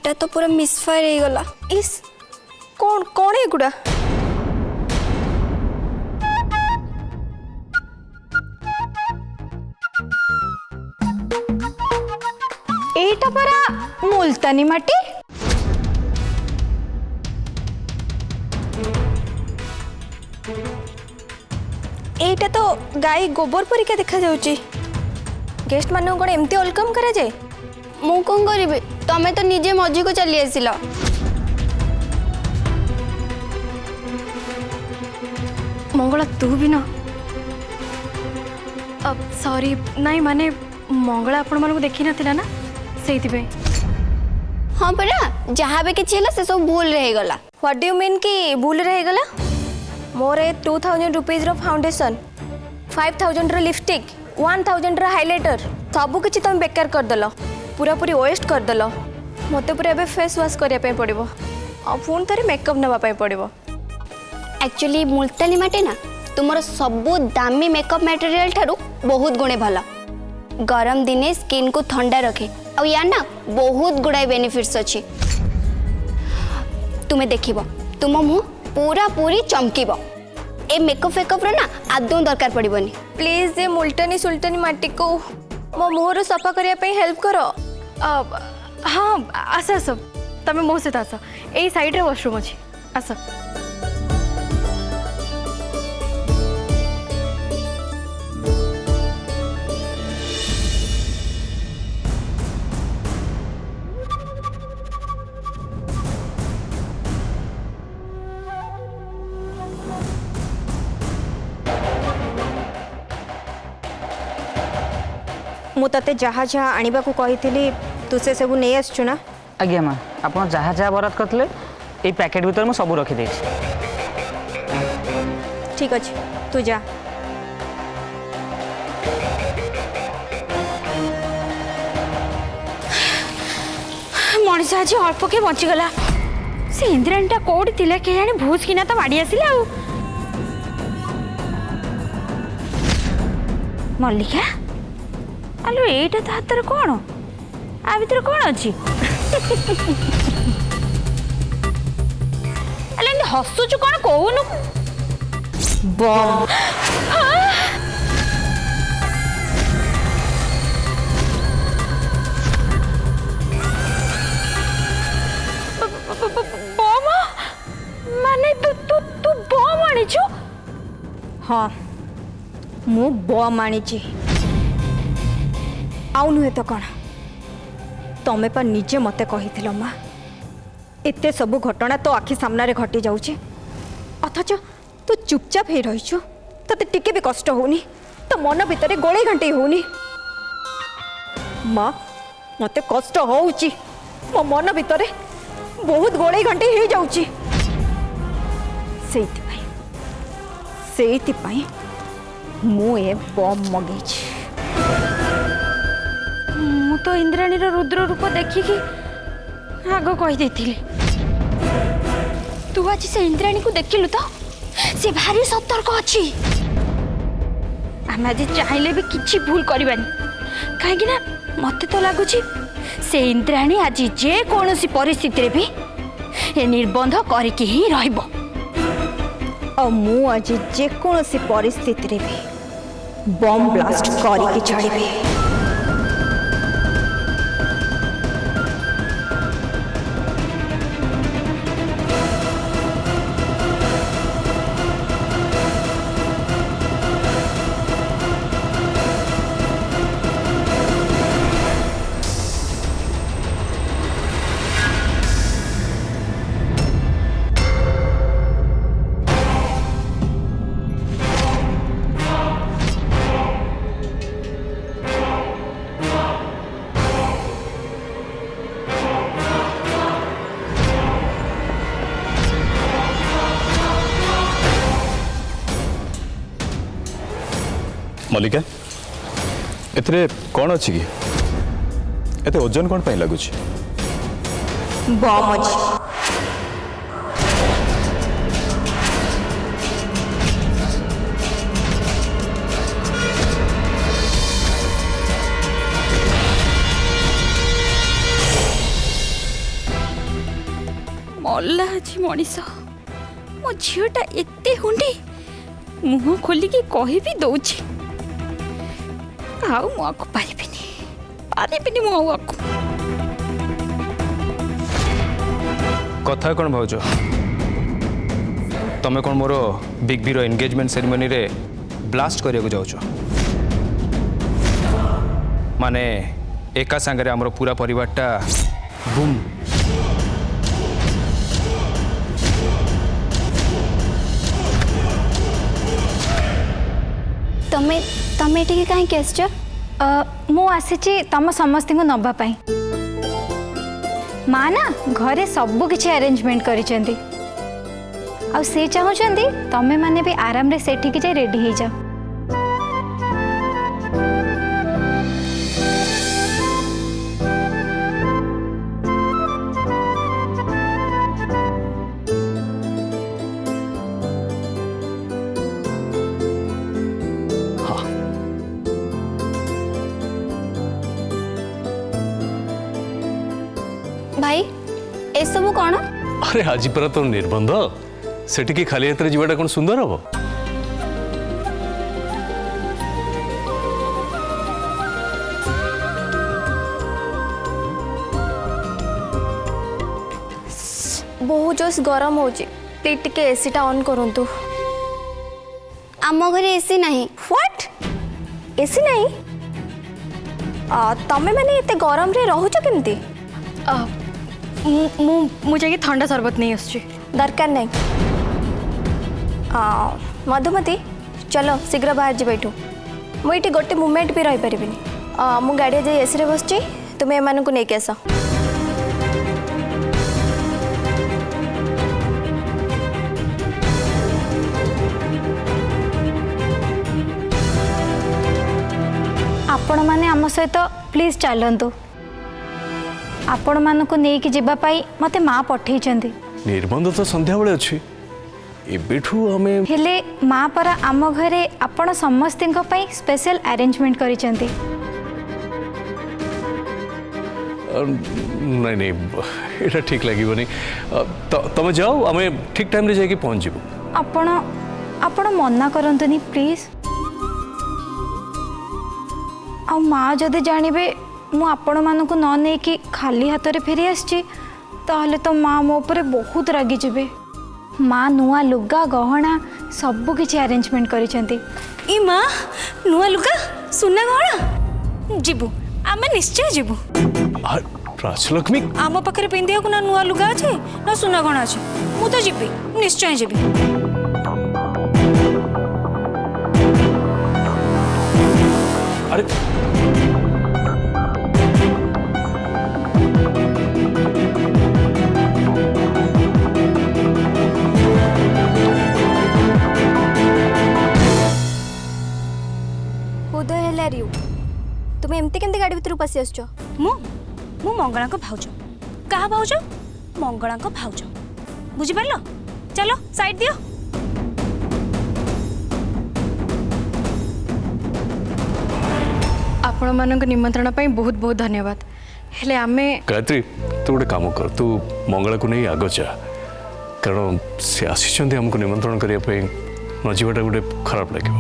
एटा तो पूरा मिसफायर हो गला। इस कौन कौन है गुड़ा? एटा परा मुल्तानी माटी। एटा तो गाय गोबर परिका देखा जाउची। गेस्ट मानू कोन एमती वेलकम करा जाए? मु कौन करिबे, तमे तो निजे मजी को चली आसिल। मंगला तू भी ना? अब सॉरी नहीं माने मंगला आपण मानको देखि नथिला ना सेति पे। हाँ परा जहाँ भी किसी है से सब भूल रह गला। व्हाट डू यू मीन कि भूल रह गला? मोर 2000 रुपीज रो फाउंडेशन, 5000 रो लिपस्टिक, 1000 रो हाइलाइटर सब किछि तुम बेकार कर दलो, पूरा पूरी वेस्ट कर दलो। मते पूरा एबे फेस वॉश करिया पे पड़िबो आ फोन तरे मेकअप नवा पे पड़िबो। एक्चुअली मुल्तानी माटी ना तुमर सबु दामी मेकअप मटेरियल ठारू बहुत गुणे भला। गरम दिने स्किन को ठंडा रखे और यार ना बहुत गुड़ाई बेनिफिट्स अच्छी। तुम्हें देखिबो तुम मुँह पूरा पूरी चमकीबो। ए मेकअप फेकअप रो ना आदौ दरकार पड़िबनी। प्लीज ये मुल्तानी सुल्तानी माटी को मो मुहर सफा करिया पे हेल्प करो। हाँ आस आस तमें मो सहित आस, यही साइड रे वॉशरूम अच्छी, आस। मु तते जहाँ जहाँ आनिबा को कही तू से सब नहीं आसचु ना? आज्ञा माँ आप जहाँ जहाँ बराद करते ये पैकेट भीतर मुझे सब रखी देछि। ठीक अच्छे तू जा। मनीष आज अल्प के बचीगला। से इंद्राणी टा कौटी थिला के जाने भूस किना तो माड़ी आसिला। मल्लिका आलो एटा तो हाथ कौन आ भीतर कौन अच्छी? हसुचु कौन कहूनु? बम। बम माने तू तू तू बम आनिछु? हाँ मु बम आनिछि। आउ नुहे तो कौन तमें पा निजे मते कही माँ एते सबु घटना तो आखि सामने घटी जाऊे अथच तू चुपचाप हो रहीचु। तते टिके भी कष्ट होनी, तो मन भितर गोले घंटे होनी। माँ मते कष्ट होउची, मो मन भितर बहुत गोले घंटे हो जाऊची। सेइति मु ए बम मगेछि। मु तो इंद्राणी रुद्र रूप देखिकी आग कहीदे। तू आज से इंद्राणी को देखिलु तो से भारी सतर्क अच्छी। आम आज चाहले भी किसी भूल करवानी कहीं ना मत तो लगुच से इंद्राणी आज जे कौन सी परिस्थिति रे भी ए निर्बंध करके ही रहिबो। और मु आज जे कौन सी परिस्थिति रे भी बम ब्लास्ट करके छाड़बी। मल्लिका एथरे कौन अच्छी कि एते ओजन कौन पाई लगुच? बम अच्छी। मल्ला आज मनीष मो झीटा एते हुंडी मुह खोलिकी कहि भी दउछि आउ मो को पारिबिनी मो आउ कथा कौन भाज तमें कौन मोर बिग बी एंगेजमेंट सेरेमनी रे ब्लास्ट करने जाऊच माने एका सांगरे हमर पूरा परिवारटा बूम तमे तमे टिके काहे केसच मु आसी तम समस्त को नबा पाई माँ ना घरे सबु किछि अरेंजमेंट करिसेंती आ से चाहूचंती तमे माने भी आराम रे सेठी के जाय रेडी हो जाओ। भाई ए सब कौन अरे आज पर तो निर्बंध सेठी खाली हाथ जीवाटा कौन सुंदर हम बहुत जोश गरम होची प्लीज टिके एसी टा ऑन करंतु आम घरे एसी नहीं व्हाट एसी नहीं तमे माने एते गरम रे रहउछ केमती मु जाके ठंडा शरबत नहीं आसुची दरकार नहीं मधुमती चलो शीघ्र बाहर जी बैठू मुझे गोटे मोमेंट भी रही पारि मु गाड़ी जाए एसी रे बसची तुम्हें एमान को लेके आस आपण माने आम सहित प्लीज चलतु आपण मानक नहीं जीवा पाई मते माँ पठे निर्बंध तो संध्या बेले अच्छी एबेठू हमें हेले माँ पर आम घरे आपण समस्त स्पेशल अरेंजमेंट करिसेंती नहीं नहीं ये ठीक लगे तुम जाओ आम ठीक टाइम रे जाके पहुंच जीवु आपण आपण मना करंतुनी प्लीज आ माँ जदि जानवे मु आपण मानक न नहीं कि खाली हाथ रे फेरी आसची ताहले तो माँ मो पर बहुत रागी जिबे माँ नुआ लुगा गहना सबु किछि अरेंजमेंट करिसेंती ई माँ नुआ लुगा सुना गहना जीवु आमे निश्चय जीवु राजलक्ष्मी आम पाखे पिंधिया को ना नुआ लुगा अच्छे ना सुना गहना अच्छे मु तो जीवी निश्चय जीवी अरे तुम्हें एमती केमती गाड़ी भीतर पशि आस मु मंगला को भाउज क्या भाउज मंगला को भाउज बुझिपार चलो साइड दियो आपण मानक निमंत्रण पाई बहुत बहुत धन्यवाद हेले आमे गायत्री तू गोटे काम कर तू मंगला को नहीं आग जा कारण से आसी हमको निमंत्रण करने न जावाटा गोटे खराब लगे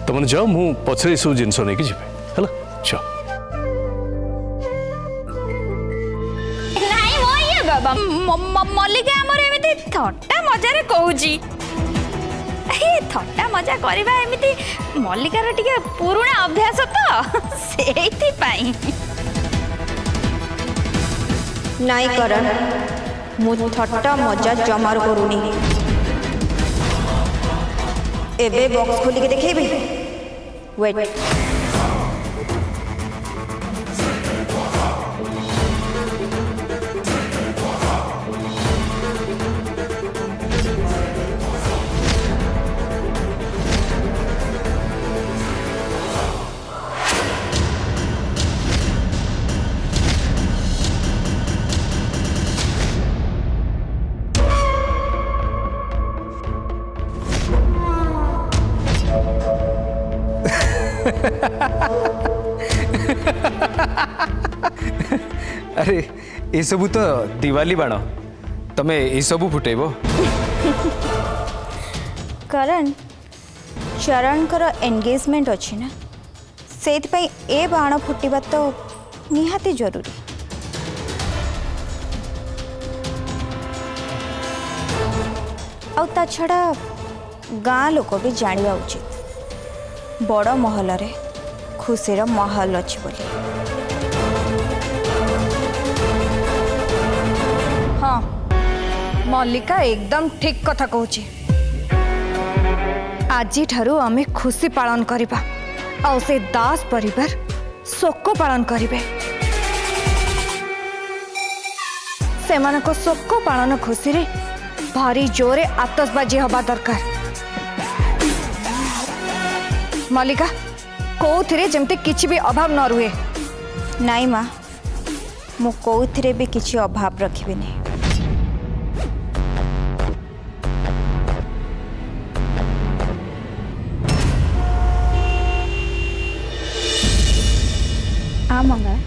तुम जाओ मु पछरे सब जिन नहीं जी है जाओ नाही मो ये बाबा मल्लिका हमर एमिति थट्टा मजारे कहूची ए थट्टा मजा करबा एमिति मल्लिकार टिके पुराना अभ्यास तो सेठी पाई नाई करण मु थट्टा मजा जमार करूनी एबे बॉक्स खोली के देखेबी वेट अरे ये सब तो दिवाली बाण तमे ये सब फुटेब करण चरण कर एंगेजमेंट अच्छी ना से ए बाण फुटवा तो निहाती जरूरी। आ छड़ा गाँ लोक भी जाना उचित बड़ महल रे खुशीर महल अच्छी बोली। हाँ मल्लिका एकदम ठीक कथा कहूची। आज ठारू आमे खुशी पालन करिबा आ से दास परिवार शोक पालन करिबे। सेमानको शोक पालन खुशी रे भारी जोरे आतशबाजी हवा दरकार। मल्लिका कौथिरे जमते किछि भी अभाव न रुहे। नाई माँ मु कौथिरे भी किछि अभाव रखिबिनी। आ मंगला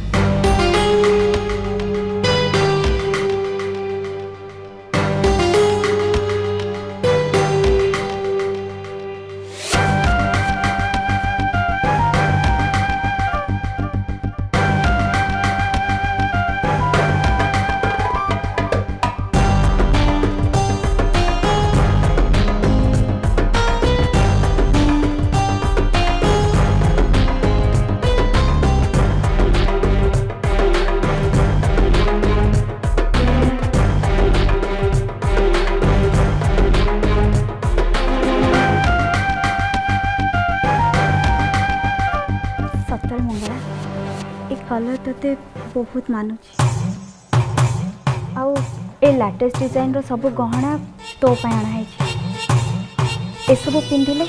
कलर तते बहुत मानुची आउ ए लेटेस्ट डिजाइन रो सब गहना तो पायणा है ए सब पिंधिले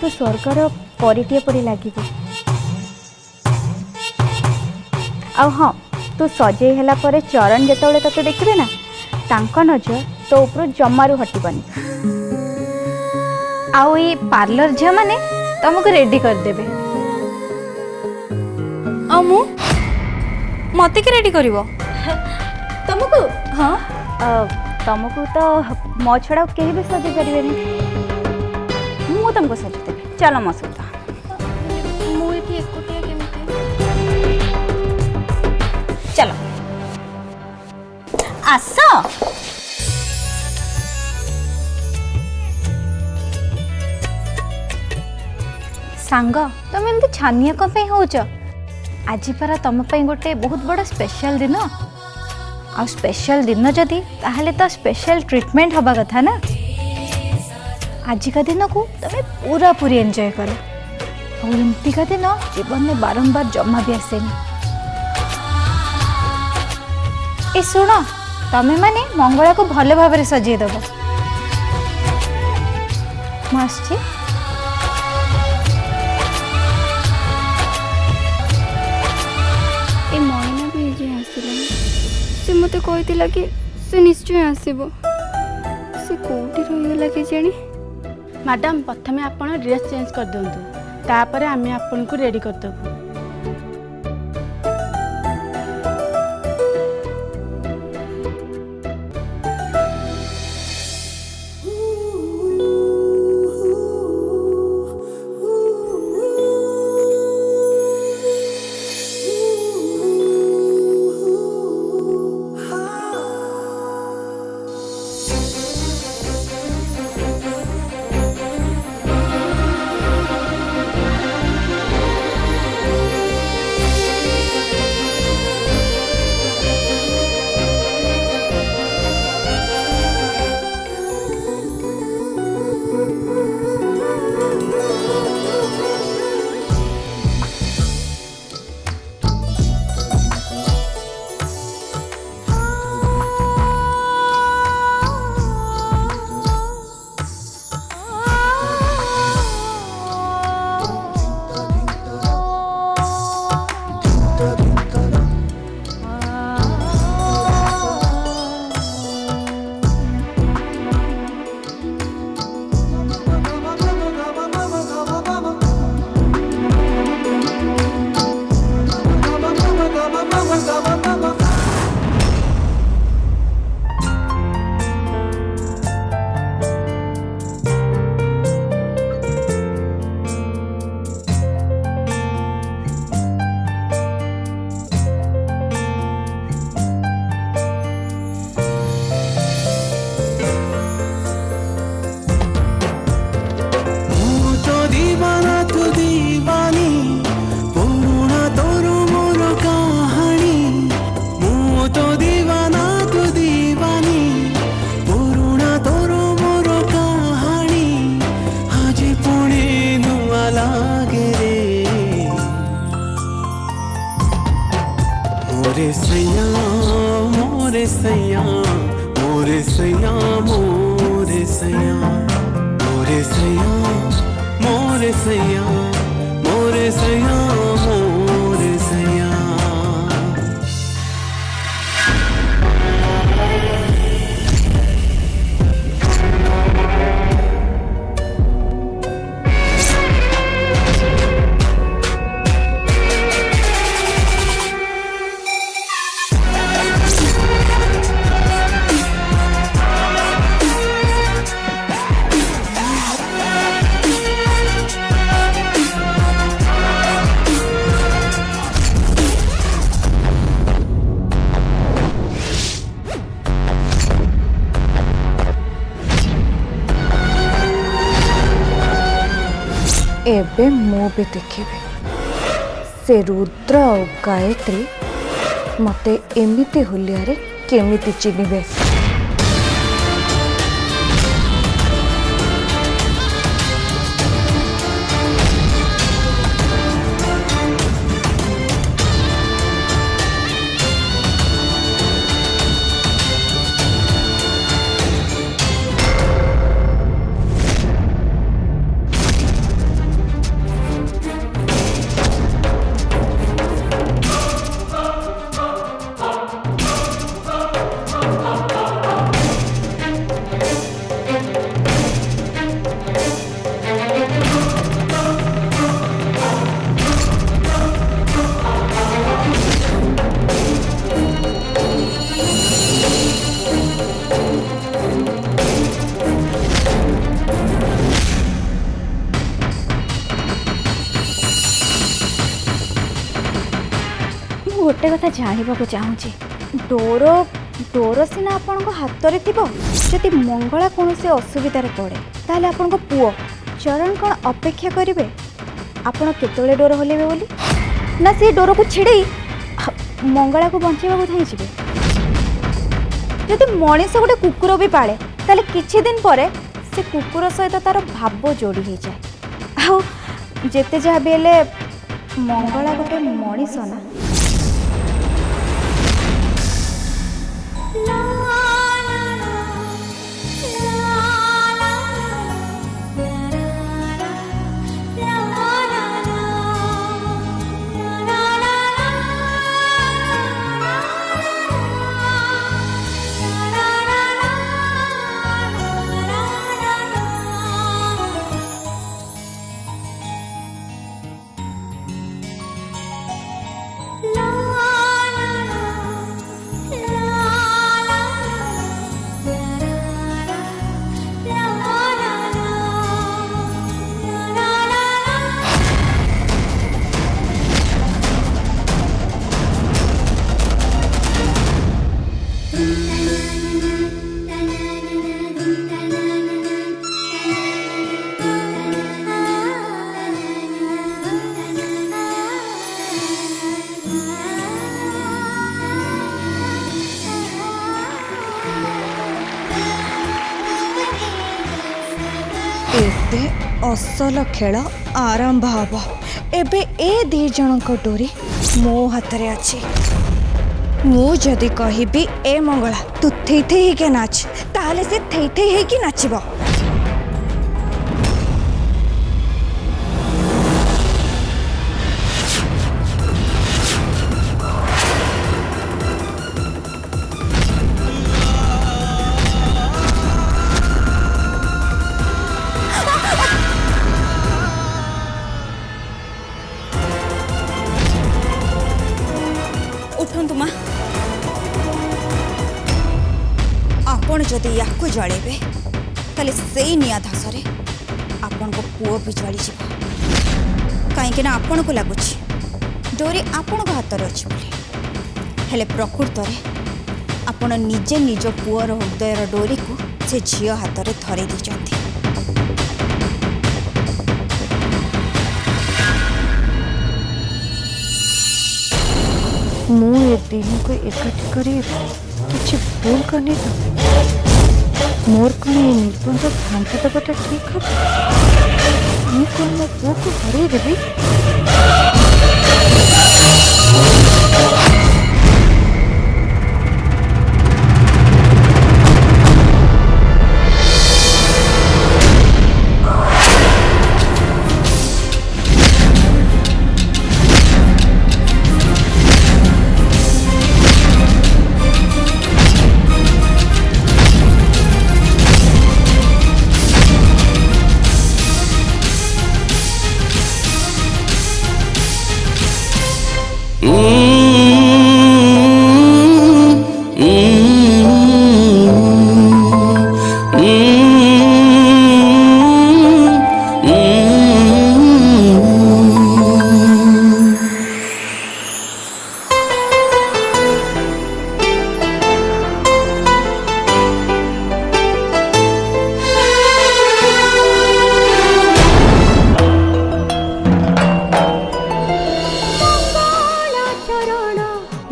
तो सरकार परिटिए पड़ी लागिबो। आउ हाँ तू सजे हैला परे चरण जेतबेले तते देखिबे ना तांको नजर तो ऊपर जमारू हटिबनी। आउ ये पार्लर झिया माने तुमको रेडी कर देबे। आ मु मते के रेडी करिवो तुमको हाँ तुमको तो मो छड़ा कहीं भी सजे पारे मु तुमको सजे देवी। चलो मो सहित चलो आस सांग तुम एमती छानिया कम पे होच आज परा तुम पे गोटे बहुत बड़ा स्पेशल दिन आ स्पेशल दिन जदि ताहले तो स्पेशल ट्रीटमेंट हवा कथा ना। आज का दिन को तुम पूरा पूरी एंजॉय करो और एमती का दिन जीवन में बारंबार जमा भी आसेनी। ए सुन तमें माने मंगला को भले भाव सजे दब मस्त ए महीना भी जे आसिलानी से मते कहतिला कि से निश्चय आसीबो से कोठी रहिगला के जानी। मैडम प्रथमे आपण ड्रेस चेंज कर दिंतु तापर आमे आपन को रेडी कर देबो। एबे मु भी देखिबे से रुद्र और गायत्री मते एमिति होलियारे केमिति चिन्हिबे। गोटे कथा जानवाक चाहूँगी डोर डोर सीना आपण हाथ में थी जदि मंगला कौन से असुविधार पड़े ताहले आपण पुओ चरण कौन अपेक्षा करेंगे आपण केतले डोर हलेबे बोली ना से डोर को छिड़े मंगला को बचाइबा धाई जाए। जदि मनीष गोटे कुकुर भी पाले ताले किछि दिन पर से कुकुर सहित तार भाव जोड़ी हो जाए। आउ जेते जहाँ भी हेले मंगला गोटे मनीष ना। एबे असल खेल आरंभ हब। एबे ए दी जन डोरी मो हाथ रे अच्छी। मु जदि कहबी ए मंगला तू थई थई के नाच ताहले से थई थई हे कि नाचबो। उठंतु माँ आपण जदि या जलेबे ताले से निया धसरे आपण को पुओ भी जली जीव कहीं ना आपण को लगुच डोरी आपण को हाथ अच्छी बोली हेले प्रकृत आपण निजे निज पुओर हृदयर डोरी को से झील हाथ में धरे दी। मु ए दिन को एकाठी करी किसी भूल करनी तो मोर कौन ये निर्बंध भांग देवाटा ठीक हम मु कौन मो पुओ को हरई देवी। Mm-hmm.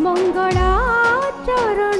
ମଙ୍ଗଳା ଚରଣ